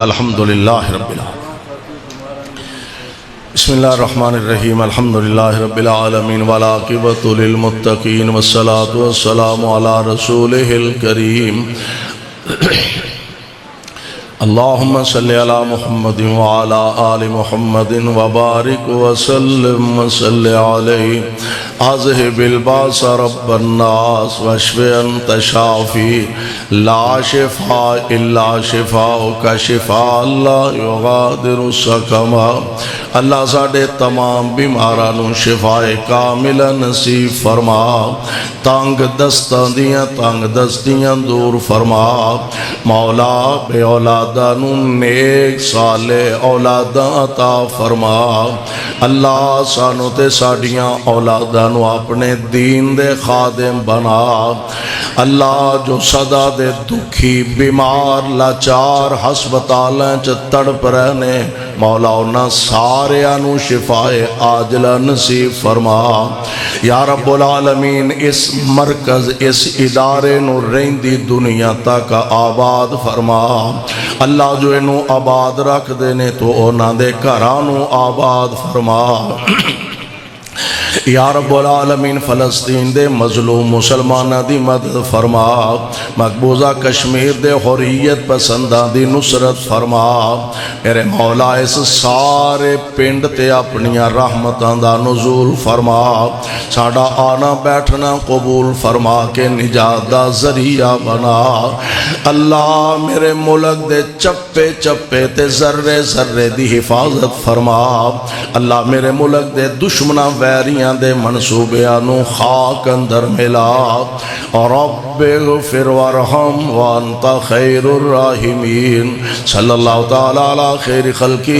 الحمد للہ رب العالمین بسم اللہ الرحمن الرحیم الحمد للہ رب العالمین والعاقبۃ للمتقین والصلاة والسلام علی رسولہ الکریم اللہم صلی علی محمد وعلی آل محمد وبارک وسلم وصلی علیہ اذہب الباس رب الناس واشف انت شافی لا شفاء الا شفاءک شفاء لا یغادر سقما۔ اللہ ساڑھے تمام بیمارانوں شفاء کامل نصیب فرما، تانگ دستیاں دور فرما، مولا بے اولادانوں نیک صالح اولاداں عطا فرما۔ اللہ سانو تے ساڑیاں اولادانوں اپنے دین دے خادم بنا۔ اللہ جو صدا دے دکھی بیمار لاچار ہسپتالاں چ تڑپ رہنے، مولا انہاں سارے انو شفاء عاجلہ نصیب فرما۔ یا رب العالمین اس مرکز اس ادارے نو رہندی دنیا تک آباد فرما۔ اللہ جو انو آباد رکھ دینے تو انہاں دے گھرانو آباد فرما۔ یا رب العالمین فلسطین دے مظلوم مسلمانہ دی مدد فرما، مقبوضہ کشمیر دے حریت پسندہ دی نصرت فرما۔ میرے مولا اس سارے پنڈ تے اپنیاں رحمتاں دا نزول فرما، ساڑا آنا بیٹھنا قبول فرما کے نجات دا ذریعہ بنا۔ اللہ میرے ملک دے چپے چپے تے ذرے ذرے دی حفاظت فرما۔ اللہ میرے ملک دے دشمنہ ویریاں دے منصوبیانو خاک اندر ملا۔ رب اغفر وارحم وانت خیر الراحمین۔ صلی اللہ تعالی علی خیر خلقہ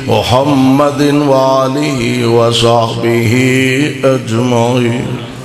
محمد وآلہ وصحبہ اجمعین۔